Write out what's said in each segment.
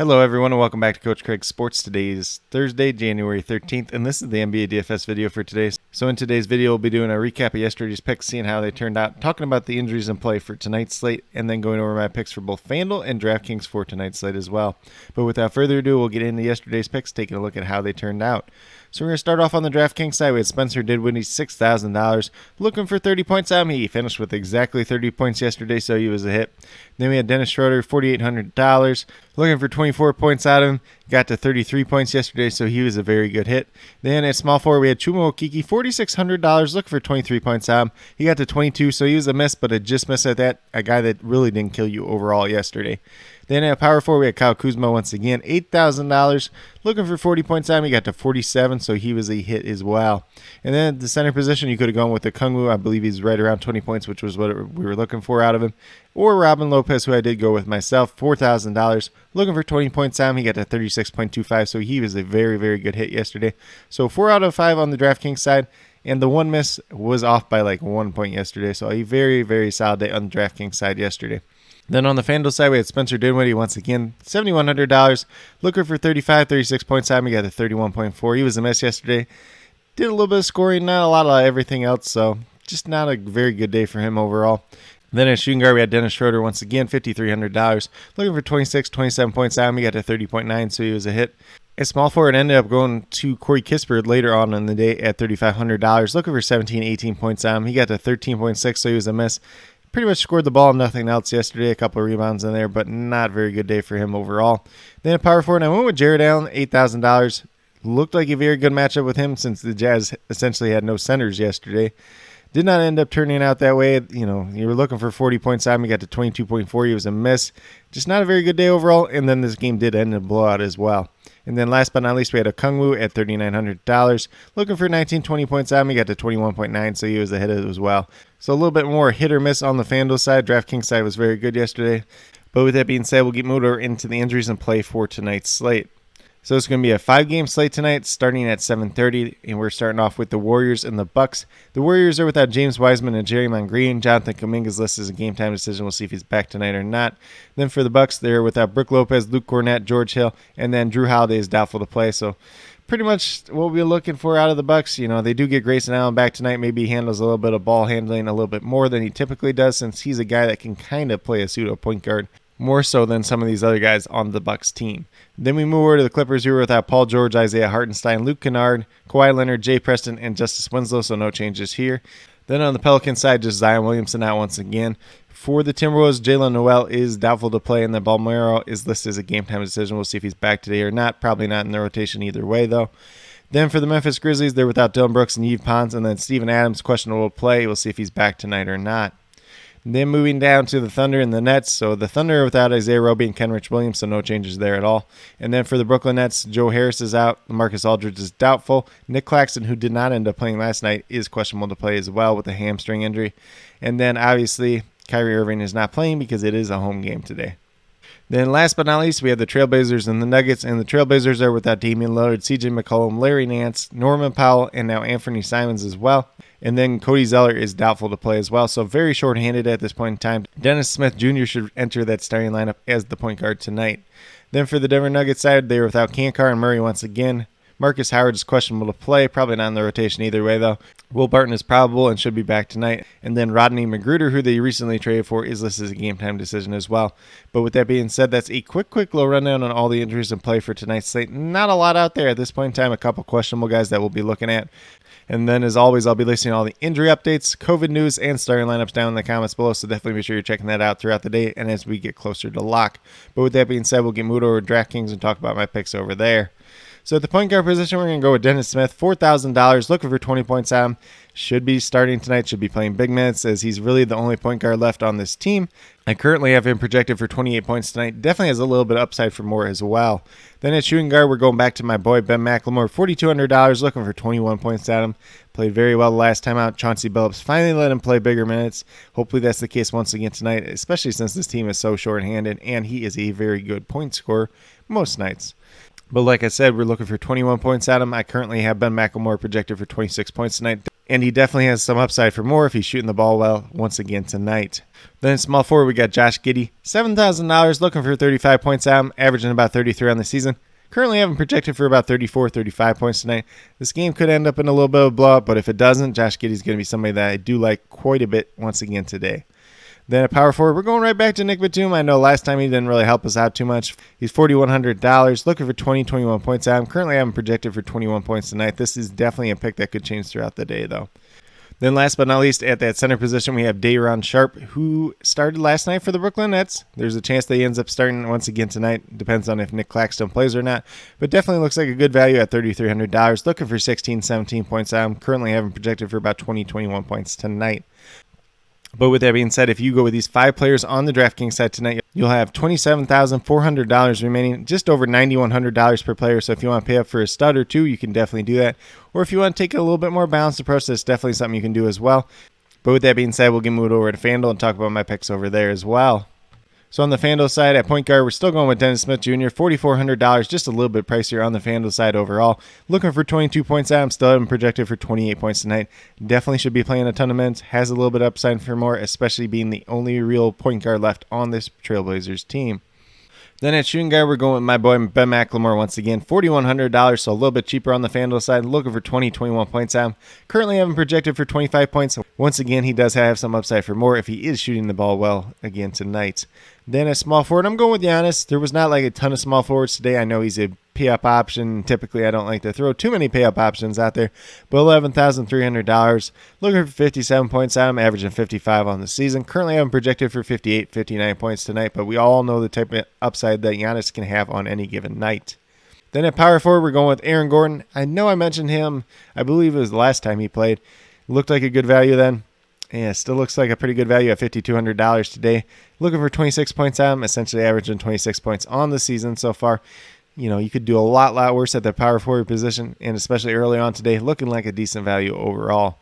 Hello everyone and welcome back to Coach Craig Sports. Today is Thursday, January 13th, and this is the NBA DFS video for today. So in today's video, we'll be doing a recap of yesterday's picks, seeing how they turned out, talking about the injuries in play for tonight's slate, and then going over my picks for both FanDuel and DraftKings for tonight's slate as well. But without further ado, we'll get into yesterday's picks, taking a look at how they turned out. So we're going to start off on the DraftKings side with Spencer Dinwiddie, $6,000, looking for 30 points out. He finished with exactly 30 points yesterday, so he was a hit. Then we had Dennis Schroeder, $4,800, looking for 24 points out of him. Got to 33 points yesterday, so he was a very good hit. Then at small forward, we had Chuma Okeke, $4,600, looking for 23 points out of him. He got to 22, so he was a miss, but it just missed at that, a guy that really didn't kill you overall yesterday. Then at power forward, we had Kyle Kuzma once again, $8,000, looking for 40 points out of him. He got to 47, so he was a hit as well. And then at the center position, you could have gone with the Kungwu. I believe he's right around 20 points, which was what we were looking for out of him. Or Robin Lopez, who I did go with myself, $4,000, looking for 20 points out of him. He got to 36.25, so he was a very, very good hit yesterday. So 4 out of 5 on the DraftKings side. And the one miss was off by like 1 point yesterday. So a very, very solid day on the DraftKings side yesterday. Then on the FanDuel side, we had Spencer Dinwiddie once again, $7,100, looking for 36 points out of him. He got to 31.4. He was a miss yesterday. Did a little bit of scoring, not a lot of everything else, so just not a very good day for him overall. Then at shooting guard, we had Dennis Schroeder once again, $5,300, looking for 27 points out of him. He got to 30.9, so he was a hit. At small forward, ended up going to Corey Kispert later on in the day at $3,500, looking for 18 points out of him. He got to 13.6, so he was a miss. Pretty much scored the ball, nothing else yesterday. A couple of rebounds in there, but not a very good day for him overall. Then at power forward, I went with Jared Allen, $8,000. Looked like a very good matchup with him since the Jazz essentially had no centers yesterday. Did not end up turning out that way. You know, you were looking for 40 points out. He got to 22.4. He was a miss. Just not a very good day overall. And then this game did end in a blowout as well. And then last but not least, we had a Kungwu at $3,900. Looking for 20 points out. He got to 21.9, so he was ahead as well. So a little bit more hit or miss on the FanDuel side. DraftKings side was very good yesterday. But with that being said, we'll get moved over into the injuries and play for tonight's slate. So it's going to be a 5-game slate tonight starting at 7:30, and we're starting off with the Warriors and the Bucks. The Warriors are without James Wiseman and Jerry Green. Jonathan Kuminga's list is a game-time decision. We'll see if he's back tonight or not. Then for the Bucks, they're without Brook Lopez, Luke Cornett, George Hill, and then Drew Holiday is doubtful to play. So pretty much what we're looking for out of the Bucks. You know, they do get Grayson Allen back tonight. Maybe he handles a little bit of ball handling a little bit more than he typically does, since he's a guy that can kind of play a pseudo point guard, more so than some of these other guys on the Bucks team. Then we move over to the Clippers, who are without Paul George, Isaiah Hartenstein, Luke Kennard, Kawhi Leonard, Jay Preston, and Justice Winslow, so no changes here. Then on the Pelicans side, just Zion Williamson out once again. For the Timberwolves, Jalen Noel is doubtful to play, and then Balmero is listed as a game-time decision. We'll see if he's back today or not. Probably not in the rotation either way, though. Then for the Memphis Grizzlies, they're without Dillon Brooks and Yves Pons, and then Steven Adams, questionable to play. We'll see if he's back tonight or not. Then moving down to the Thunder and the Nets. So the Thunder are without Isaiah Roby and Kenrich Williams, so no changes there at all. And then for the Brooklyn Nets, Joe Harris is out. Marcus Aldridge is doubtful. Nick Claxton, who did not end up playing last night, is questionable to play as well with a hamstring injury. And then obviously Kyrie Irving is not playing because it is a home game today. Then last but not least, we have the Trailblazers and the Nuggets, and the Trailblazers are without Damian Lillard, CJ McCollum, Larry Nance, Norman Powell, and now Anthony Simons as well. And then Cody Zeller is doubtful to play as well, so very short-handed at this point in time. Dennis Smith Jr. should enter that starting lineup as the point guard tonight. Then for the Denver Nuggets side, they are without Kankar and Murray once again. Marcus Howard is questionable to play, probably not in the rotation either way though. Will Barton is probable and should be back tonight. And then Rodney McGruder, who they recently traded for, is listed as a game-time decision as well. But with that being said, that's a quick little rundown on all the injuries in play for tonight's slate. Not a lot out there at this point in time, a couple questionable guys that we'll be looking at. And then, as always, I'll be listing all the injury updates, COVID news, and starting lineups down in the comments below, so definitely be sure you're checking that out throughout the day and as we get closer to lock. But with that being said, we'll get moved over to DraftKings and talk about my picks over there. So at the point guard position, we're going to go with Dennis Smith, $4,000, looking for 20 points out of him. Should be starting tonight, should be playing big minutes, as he's really the only point guard left on this team. I currently have him projected for 28 points tonight. Definitely has a little bit of upside for more as well. Then at shooting guard, we're going back to my boy Ben McLemore, $4,200, looking for 21 points out of him. Played very well the last time out. Chauncey Billups finally let him play bigger minutes. Hopefully that's the case once again tonight, especially since this team is so short-handed, and he is a very good point scorer most nights. But like I said, we're looking for 21 points out of him. I currently have Ben McLemore projected for 26 points tonight. and he definitely has some upside for more if he's shooting the ball well once again tonight. Then in small forward, we got Josh Giddey, $7,000, looking for 35 points out, averaging about 33 on the season. Currently having projected for about 34, 35 points tonight. This game could end up in a little bit of a blowout, but if it doesn't, Josh Giddey's going to be somebody that I do like quite a bit once again today. Then at power forward, we're going right back to Nick Batum. I know last time he didn't really help us out too much. He's $4,100, looking for 21 points out. I'm currently having projected for 21 points tonight. This is definitely a pick that could change throughout the day, though. Then last but not least, at that center position, we have Day'Ron Sharpe, who started last night for the Brooklyn Nets. There's a chance that he ends up starting once again tonight. Depends on if Nick Claxton plays or not. But definitely looks like a good value at $3,300. Looking for 16, 17 points out. I'm currently having projected for about 20, 21 points tonight. But with that being said, if you go with these 5 players on the DraftKings site tonight, you'll have $27,400 remaining, just over $9,100 per player. So if you want to pay up for a stud or two, you can definitely do that. Or if you want to take a little bit more balanced approach, that's definitely something you can do as well. But with that being said, we'll get moved over to FanDuel and talk about my picks over there as well. So on the FanDuel side, at point guard, we're still going with Dennis Smith Jr., $4,400, just a little bit pricier on the FanDuel side overall. Looking for 22 points out. I'm still having projected for 28 points tonight. Definitely should be playing a ton of minutes. Has a little bit of upside for more, especially being the only real point guard left on this Trailblazers team. Then at shooting guard, we're going with my boy Ben McLemore once again, $4,100, so a little bit cheaper on the FanDuel side, looking for 20, 21 points out. Currently having projected for 25 points. Once again, he does have some upside for more if he is shooting the ball well again tonight. Then at small forward, I'm going with Giannis. There was not like a ton of small forwards today. I know he's a pay-up option. Typically, I don't like to throw too many pay-up options out there, but $11,300. Looking for 57 points out. I'm averaging 55 on the season. Currently, I'm projected for 58, 59 points tonight, but we all know the type of upside that Giannis can have on any given night. Then at power forward, we're going with Aaron Gordon. I know I mentioned him. I believe it was the last time he played. Looked like a good value then. Yeah, still looks like a pretty good value at $5,200 today. Looking for 26 points out. I'm essentially averaging 26 points on the season so far. You know, you could do a lot worse at the power forward position, and especially early on today, looking like a decent value overall.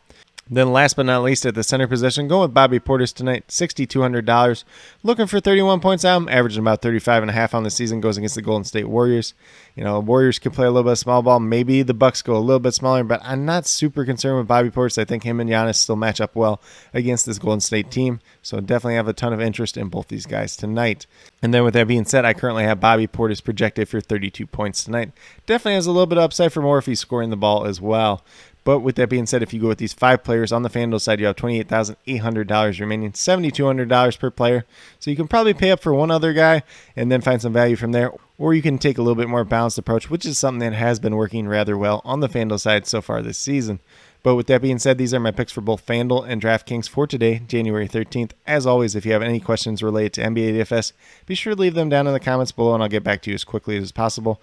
Then last but not least, at the center position, going with Bobby Portis tonight, $6,200. Looking for 31 points out. I'm averaging about 35.5 on the season. Goes against the Golden State Warriors. You know, Warriors can play a little bit of small ball. Maybe the Bucks go a little bit smaller, but I'm not super concerned with Bobby Portis. I think him and Giannis still match up well against this Golden State team. So definitely have a ton of interest in both these guys tonight. And then with that being said, I currently have Bobby Portis projected for 32 points tonight. Definitely has a little bit of upside for more if he's scoring the ball as well. But with that being said, if you go with these 5 players on the FanDuel side, you have $28,800 remaining, $7,200 per player. So you can probably pay up for one other guy and then find some value from there. Or you can take a little bit more balanced approach, which is something that has been working rather well on the FanDuel side so far this season. But with that being said, these are my picks for both FanDuel and DraftKings for today, January 13th. As always, if you have any questions related to NBA DFS, be sure to leave them down in the comments below and I'll get back to you as quickly as possible.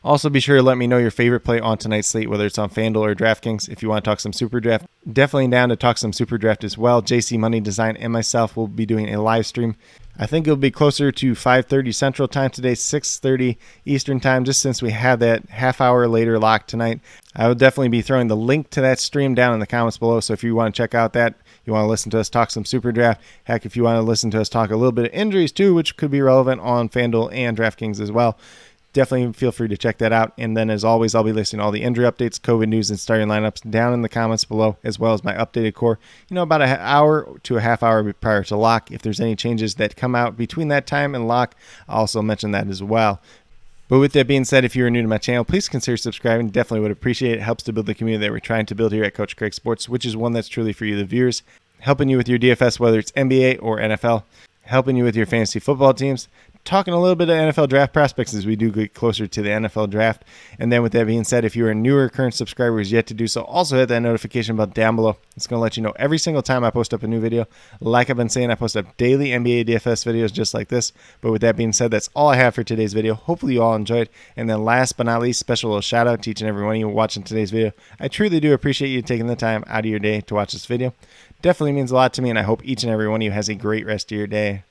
Also, be sure to let me know your favorite play on tonight's slate, whether it's on FanDuel or DraftKings. If you want to talk some Super Draft, definitely down to talk some Super Draft as well. JC Money Design and myself will be doing a live stream. I think it'll be closer to 5:30 Central Time today, 6:30 Eastern Time, just since we have that half hour later lock tonight. I will definitely be throwing the link to that stream down in the comments below, so if you want to check out that, you want to listen to us talk some Super Draft, heck, if you want to listen to us talk a little bit of injuries too, which could be relevant on FanDuel and DraftKings as well, definitely feel free to check that out. And then as always, I'll be listing all the injury updates, COVID news, and starting lineups down in the comments below, as well as my updated core, about an hour to a half hour prior to lock. If there's any changes that come out between that time and lock, I'll also mention that as well. But with that being said, if you're new to my channel, please consider subscribing. Definitely would appreciate it. It helps to build the community that we're trying to build here at Coach Craig Sports, which is one that's truly for you, the viewers, helping you with your DFS, whether it's NBA or NFL, helping you with your fantasy football teams, talking a little bit of NFL draft prospects as we do get closer to the NFL draft. And then with that being said, if you're a newer current subscriber who's yet to do so, also hit that notification bell down below. It's going to let you know every single time I post up a new video. Like I've been saying, I post up daily NBA DFS videos just like this. But with that being said, that's all I have for today's video. Hopefully you all enjoyed. And then last but not least, special little shout out to each and every one of you watching today's video. I truly do appreciate you taking the time out of your day to watch this video. Definitely means a lot to me, and I hope each and every one of you has a great rest of your day.